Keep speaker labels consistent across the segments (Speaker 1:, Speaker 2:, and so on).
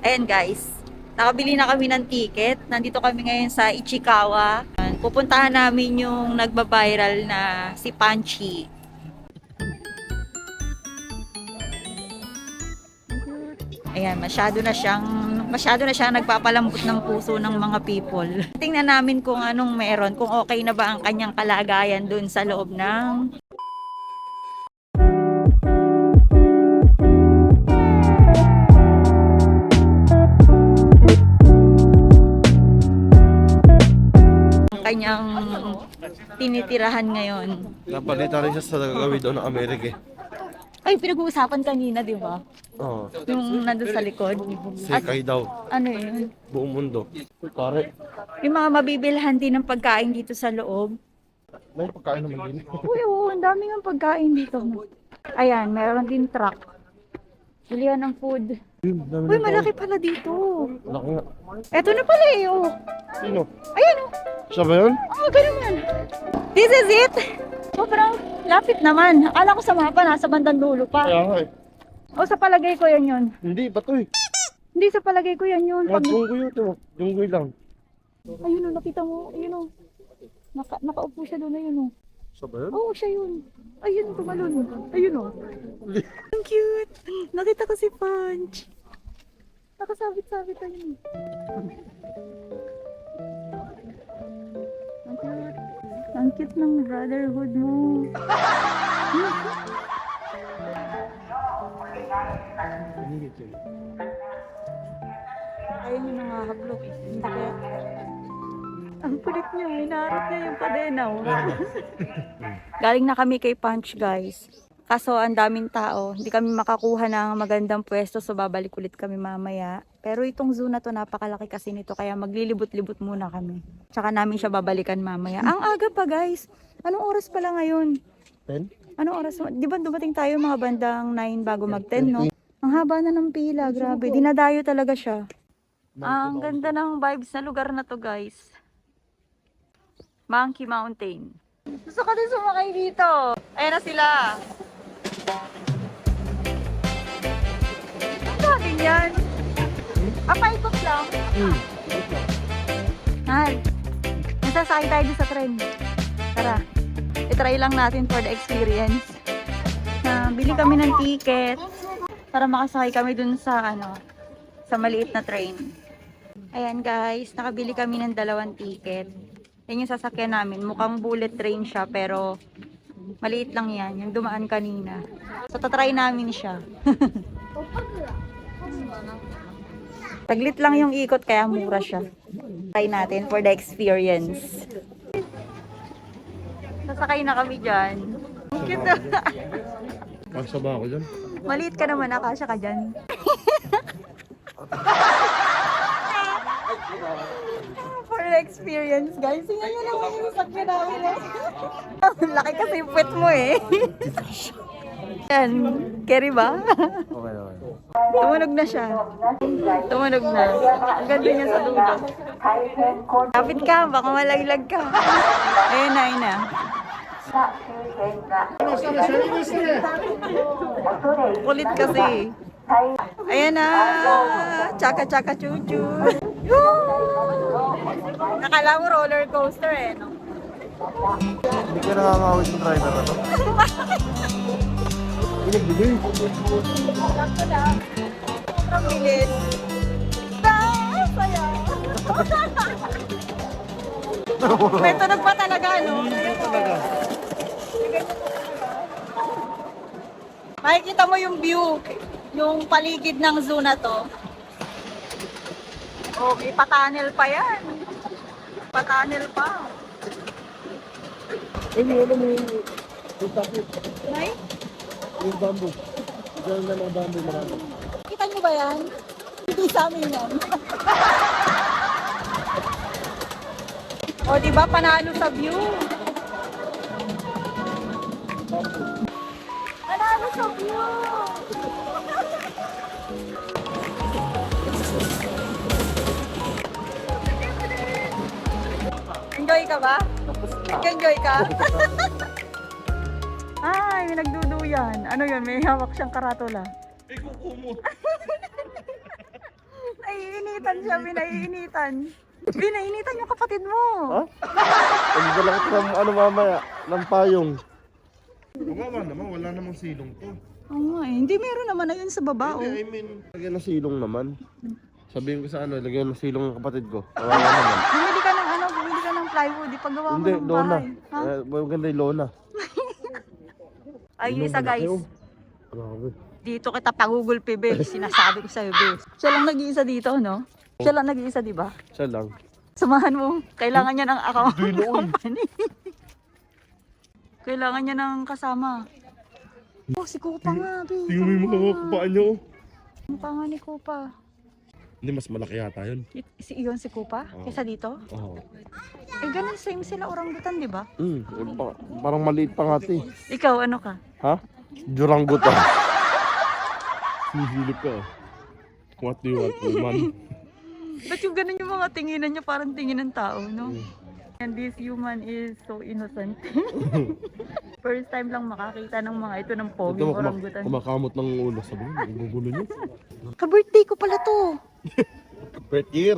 Speaker 1: Ayan guys, nakabili na kami ng ticket. Nandito kami ngayon sa Ichikawa. Pupuntahan namin yung nagba-viral na si Punchy. Ayan, masyado na siyang nagpapalambot ng puso ng mga people. Tingnan namin kung anong meron, kung okay na ba ang kanyang kalagayan dun sa loob ng kanyang tinitirahan ngayon.
Speaker 2: Napalitan rin siya sa gagawin doon ng Amerika.
Speaker 1: Ay, pinag-uusapan kanina, di ba?
Speaker 2: Oo.
Speaker 1: Yung nandun sa likod.
Speaker 2: Sikay daw.
Speaker 1: Ano yun?
Speaker 2: Buong mundo. Pare,
Speaker 1: Yung mga mabibilhan din ng pagkain dito sa loob.
Speaker 2: may pagkain naman din.
Speaker 1: Uy, oo, ang dami ng pagkain dito. Ayan, meron din truck. Bilihan ng food. Uy, malaki pala dito.
Speaker 2: Laki nga.
Speaker 1: Eto na pala eh, oh.
Speaker 2: Sino?
Speaker 1: Ayan, oh.
Speaker 2: Siya ba yun?
Speaker 1: Oh, ganun yan. This is it. Sobrang lapit naman. Akala ko sa mapa, nasa bandang dulo pa.
Speaker 2: Kaya nga eh.
Speaker 1: O, sa palagay ko yan yun.
Speaker 2: Hindi, bato eh.
Speaker 1: Hindi, sa palagay ko yan yun.
Speaker 2: Mga junggoy yun ito. Junggoy lang.
Speaker 1: Ayun, oh, nakita mo. Ayun, oh. Nakaupo siya doon, ayun, oh.
Speaker 2: Siya ba yun?
Speaker 1: Oo, siya yun. Ayun, tumalon. Ayun, oh. Ang cute. Nakita ko si Punch. Nakasabit-sabit ayun. Ang cute. Ang cute ng brotherhood mo. Ayun yung nangahablok. Hindi kaya. Ang kulit niya. Hinarap niya yung padenaw. Galing na kami kay Punch, guys. Kaso ang daming tao. Hindi kami makakuha ng magandang pwesto, so babalik ulit kami mamaya. Pero itong zoo na to, napakalaki kasi nito, kaya maglilibot-libot muna kami. Tsaka namin siya babalikan mamaya. Ang aga pa, guys. Anong oras pala ngayon?
Speaker 2: 10?
Speaker 1: Anong oras? Di ba dumating tayo mga bandang 9 bago mag 10, no? Ang haba na ng pila, grabe. Dinadayo talaga siya. Ang ganda ng vibes na lugar na to, guys. Monkey Mountain. Gusto ko din sumakay dito. Ayan na sila. Ang dami yan. Paikot lang. Mahal. Nasasakay tayo dito sa tren. Tara. I-try lang natin for the experience. Bili kami ng ticket para makasakay kami dun sa sa maliit na train. Ayan guys, nakabili kami ng 2 ticket. Yan yung sasakyan namin. Mukhang bullet train siya pero maliit lang yan. Yung dumaan kanina. So tatry namin siya. Taglit lang yung ikot kaya mura siya. Try natin for the experience. Sasakay na kami dyan. Ang cute.
Speaker 2: Kasya ba ako dyan?
Speaker 1: Maliit ka naman, akasya ka dyan. For the experience, guys. Tingnan nyo naman yung sasakyan namin. Laki kasi yung puwet mo eh. Yan. Carry ba?
Speaker 2: Okay, okay.
Speaker 1: Tumunog na siya. Tumunog na. Ang ganda niya sa dulo. Kapit ka, baka malaglag ka. Ayun na, ayun na. Kulit kasi. Ayan na. Chaka-chaka chuchu. Nakala mo roller coaster eh, no?
Speaker 2: Hindi ka nakakawit ng driver na to? Pinagbigay.
Speaker 1: Sobrang bilis. Saya. May tunog pa talaga, no?
Speaker 2: Talaga.
Speaker 1: Makikita mo yung view, yung paligid ng zoo na to. Oh, may pa-tunnel pa yan. Pa-tunnel pa.
Speaker 2: Ano yung tapos?
Speaker 1: Nay?
Speaker 2: Yung bamboo. Diyan na mga bamboo marami.
Speaker 1: Kita nyo ba yan? Hindi sa amin yan. O, diba? Panalo sa view. Panalo sa view. Enjoy ka ba? Enjoy ka? Ay, may nagduduyan. Ano yun? May hawak siyang karatula.
Speaker 2: Ay, kuko mo.
Speaker 1: Binaiinitan. Binaiinitan yung kapatid mo.
Speaker 2: Ha? Pagdala ko ng ano mamaya, ng payong. Kawawa naman, wala namang silong to.
Speaker 1: Oo nga eh. Hindi meron naman na yun sa baba. Oh.
Speaker 2: Hindi, I mean, lagyan ng silong naman. Sabihin ko sa ano, lagyan ng silong ng kapatid ko. Kawawa naman.
Speaker 1: Bumili ka ng plywood. Ipagawa mo
Speaker 2: Hindi,
Speaker 1: ng
Speaker 2: lona.
Speaker 1: bahay. Ha?
Speaker 2: Maganda yung lona.
Speaker 1: Ay, isa guys.
Speaker 2: Grabe.
Speaker 1: Dito kita pagugulpi, be. Sinasabi ko sa'yo, be. Siya lang nag-iisa dito, no? Siya lang nag-iisa, di ba?
Speaker 2: Siya lang.
Speaker 1: Samahan mo. Kailangan niya ng account company. Kailangan niya ng kasama. Oh, si Kupa nga, be.
Speaker 2: Tingnan mo yung mga kapaan niya, oh.
Speaker 1: Ang panga ni Kupa.
Speaker 2: Hindi, mas malaki yata yun.
Speaker 1: Si Kupa?
Speaker 2: Oo.
Speaker 1: Kesa dito?
Speaker 2: Oo.
Speaker 1: Eh, ganun same sila orangutan, di ba?
Speaker 2: Parang maliit pa nga, te.
Speaker 1: Ikaw, ano ka?
Speaker 2: Ha? Durangutan. Nihilip ka. What do you want, woman?
Speaker 1: Ba't yung ganun yung mga tinginan niya parang tingin ng tao, no? And this human is so innocent. First time lang makakita ng mga ito ng poging orangutan.
Speaker 2: Kumakamot ng ulo. Sabi mo, gugulo niyo.
Speaker 1: Ka-birthday ko pala to.
Speaker 2: Birthday.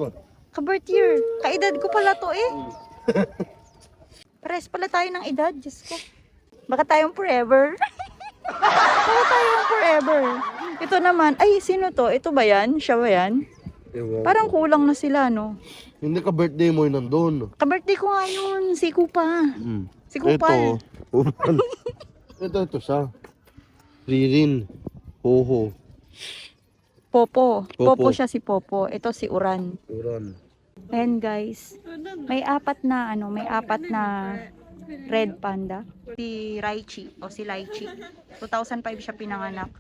Speaker 1: Ka-birth year. Ka-edad ko pala to eh. Pares pala tayo ng edad, Diyos ko. Baka tayong forever. Baka tayong forever. Ito naman, ay sino to? Ito ba yan? Siya ba yan?
Speaker 2: Ewan.
Speaker 1: Parang kulang na sila, no?
Speaker 2: Hindi ka birthday mo yun nandun.
Speaker 1: Ka-birthday ko nga yun, si Kupa. Si Kupal.
Speaker 2: Ito siya. Ririn. Hoho.
Speaker 1: Popo.
Speaker 2: Popo.
Speaker 1: Popo siya si Popo. Ito si Uran.
Speaker 2: Uran.
Speaker 1: Ayan guys. May apat na red panda. Si Raichi o si Laichi. 2005 siya pinanganak.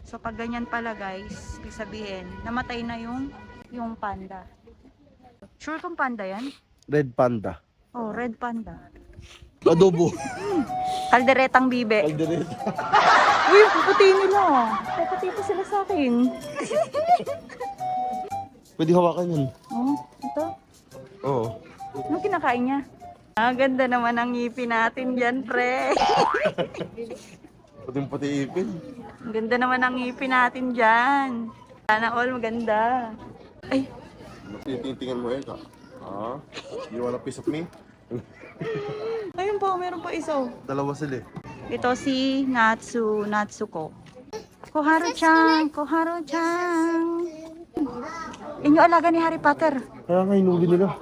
Speaker 1: So pag ganyan pala guys, ibig sabihin, namatay na yung panda. Sure kung panda yan?
Speaker 2: Red panda.
Speaker 1: Oh, red panda.
Speaker 2: Adobo.
Speaker 1: Kalderetang bibe.
Speaker 2: Aldereta.
Speaker 1: Uy, puputi nila. Puputi pa sila sa akin.
Speaker 2: Pwede hawakan yun.
Speaker 1: Oh, ito.
Speaker 2: Oo.
Speaker 1: Anong kinakain niya? Ah, ganda naman ang ngipin natin dyan, pre.
Speaker 2: Puting pati ipin.
Speaker 1: Ang ganda naman ang ngipin natin dyan. Sana all maganda. Ay,
Speaker 2: Titingnan mo yun ka. Ah? You want a piece of me?
Speaker 1: ayun po, meron pa isa.
Speaker 2: Dalawa sila eh.
Speaker 1: Ito si Natsuko. Koharu-chan, Koharu-chan. Inyo alaga ni Harry Potter.
Speaker 2: Kaya nga hinuli nila.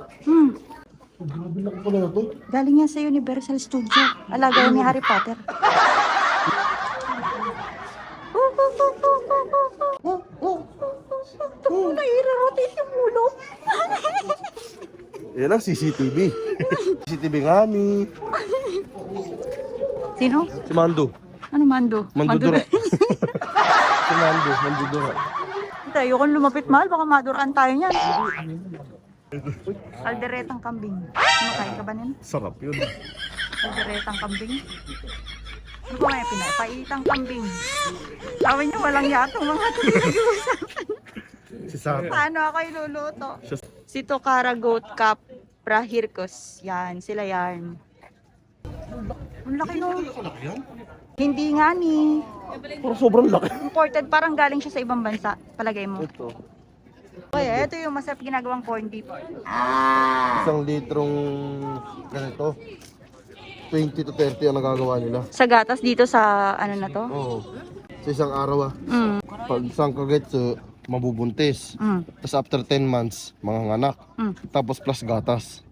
Speaker 2: Grabe na pala na to.
Speaker 1: Galing yan sa Universal Studio. Alaga yan ni Harry Potter. Nairarotate yung ulo.
Speaker 2: Yan ang CCTV. CCTV nga ni...
Speaker 1: Sino?
Speaker 2: Si Mando.
Speaker 1: Ano Mando?
Speaker 2: Mandudura. Si Mando. Mandudura.
Speaker 1: Tayo kung lumapit mahal, baka maduraan tayo niyan. Kalderetang kambing. Kumakain ka ba niyan?
Speaker 2: Sarap yun.
Speaker 1: Kalderetang kambing. Ano ba may pinapaitang kambing? Sabi niya walang yatong mga pinag-uusapan.
Speaker 2: Si Sarah.
Speaker 1: Paano ako iluluto? Si Tokara Goat Cup Prahirkos. Yan, sila yan. Ang laki nun. Hindi nga ni.
Speaker 2: Parang sobrang laki.
Speaker 1: Imported, parang galing siya sa ibang bansa. Palagay mo.
Speaker 2: Ito.
Speaker 1: Kaya ito yung masarap ginagawang corned beef.
Speaker 2: Isang litrong ganito. 20 to 30 ang nagagawa nila.
Speaker 1: Sa gatas dito sa ano na to?
Speaker 2: Oo. Sa isang araw ah.
Speaker 1: Mm.
Speaker 2: Pag isang kagetso, mabubuntis.
Speaker 1: Mm.
Speaker 2: Tapos after 10 months, manganganak.
Speaker 1: Mm.
Speaker 2: Tapos plus gatas.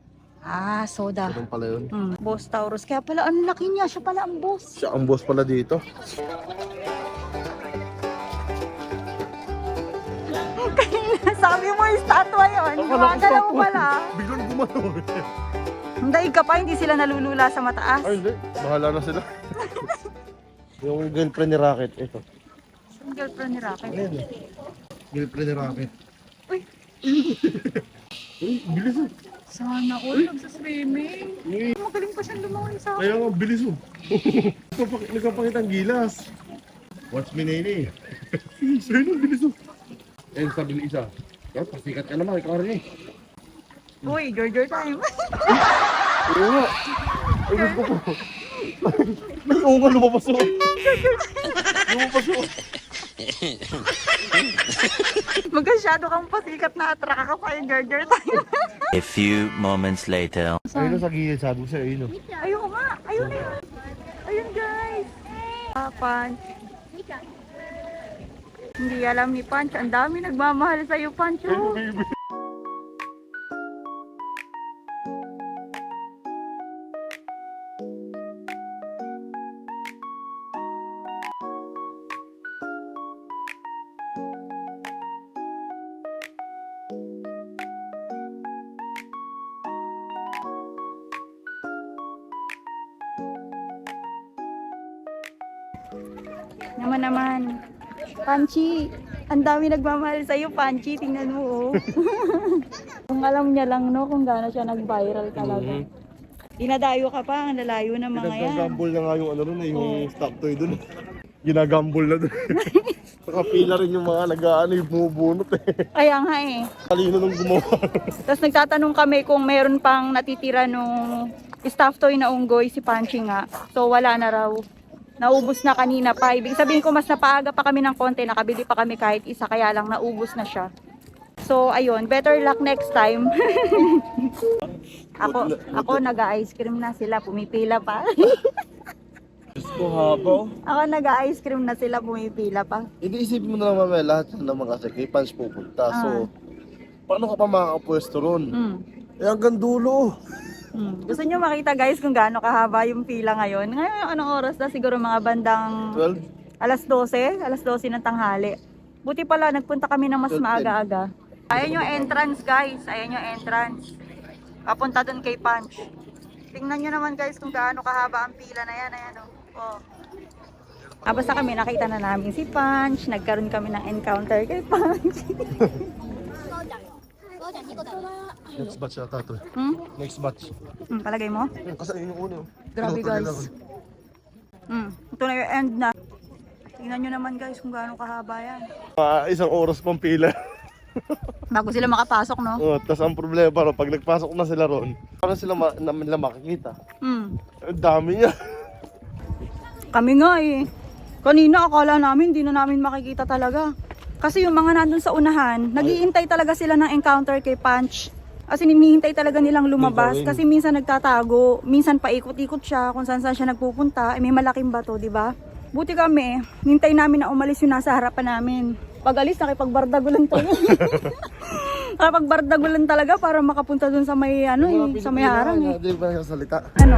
Speaker 1: Ah, soda.
Speaker 2: Ganun pala yun.
Speaker 1: Boss Taurus. Kaya pala ang laki niya. Siya pala ang boss.
Speaker 2: Siya ang boss pala dito.
Speaker 1: Sabi mo yung statwa yun. Gumagalaw pala.
Speaker 2: Biglang gumano.
Speaker 1: Hindi ka pa. Hindi sila nalulula sa mataas.
Speaker 2: Ay hindi. Bahala na sila. Yung girlfriend ni Rocket. Ito.
Speaker 1: Yung girlfriend ni Rocket.
Speaker 2: Girlfriend ni Rocket.
Speaker 1: Uy.
Speaker 2: Uy, bilis oh.
Speaker 1: Sana all nagsaswimming. Magaling pa siyang lumangoy sa akin.
Speaker 2: Kaya nga, bilis oh. Nagpapakita ang gilas. Watch me, Nene. Sa'yo na, bilis oh. Eh, sabi ni isa. Yan, pasikat ka naman, ikaw rin eh.
Speaker 1: Uy, George time.
Speaker 2: Oo nga. Ay, gusto ko. Oo nga, lumabas oh. Lumabas oh.
Speaker 1: Magkasyado kang pasikat na atrak ka pa yung Jar tayo.
Speaker 3: A few moments later.
Speaker 2: Ayun na sa gilid, sabi ko sa'yo, ayun o.
Speaker 1: Ayun nga, ayun na yun. Ayun guys. Punch. Hindi alam ni Punch, ang dami nagmamahal sa'yo, Punch. Oh. Naman. Panchi, ang dami nagmamahal sa'yo, Panchi. Tingnan mo, oh. Kung alam niya lang, no, kung gaano siya nag-viral talaga. Dinadayo ka pa, ang lalayo ng mga yan.
Speaker 2: Ginagambol na nga yung ano rin, yung stock toy dun. Ginagambol na dun. Nakapila rin yung mga nag-ano, yung bumubunot eh.
Speaker 1: Kaya nga eh.
Speaker 2: Kalino nung gumawa.
Speaker 1: Tapos nagtatanong kami kung meron pang natitira nung staff toy na unggoy, si Panchi nga. So wala na raw. Naubos na kanina pa. Ibig sabihin ko mas napaaga pa kami ng konti, nakabili pa kami kahit isa, kaya lang naubos na siya. So ayun, better luck next time. ako nag-ice cream na sila, pumipila pa.
Speaker 2: Diyos ko habo.
Speaker 1: Ako nag-ice cream na sila, pumipila pa.
Speaker 2: Hindi isipin mo na naman lahat ng mga kasi kay Punch pupunta. So, paano ka pa makakapwesto ron? Eh hanggang dulo.
Speaker 1: Gusto nyo makita guys kung gaano kahaba yung pila ngayon? Ngayon, anong oras na? Siguro mga bandang
Speaker 2: 12?
Speaker 1: alas 12 ng tanghali. Buti pala, nagpunta kami ng mas maaga-aga. Ayan yung entrance guys, ayan yung entrance. Papunta dun kay Punch. Tingnan nyo naman guys kung gaano kahaba ang pila na yan. Ayan oh. Basta kami, nakita na namin si Punch. Nagkaroon kami ng encounter kay Punch.
Speaker 2: Next batch yata to. Next batch.
Speaker 1: Palagay mo?
Speaker 2: Kasi yung uno.
Speaker 1: Grabe guys. Ito na yung end na. Tingnan nyo naman guys kung gaano kahaba yan.
Speaker 2: Isang oras pang pila.
Speaker 1: Bago sila makapasok, no?
Speaker 2: Tapos ang problema parang pag nagpasok na sila ron, parang sila nila makikita. Ang dami niya.
Speaker 1: Kami nga eh. Kanina akala namin hindi na namin makikita talaga. Kasi yung mga nandun sa unahan, naghihintay talaga sila ng encounter kay Punch. Kasi hinihintay talaga nilang lumabas kasi minsan nagtatago, minsan paikot-ikot siya kung saan siya nagpupunta. May malaking bato, di ba? Buti kami, hintay namin na umalis yung nasa harapan namin. Pag alis, nakipagbardagulan talaga. Nakipagbardagulan talaga para makapunta dun sa may, sa may harang eh.
Speaker 2: Hindi ba nagsasalita?
Speaker 1: Ano?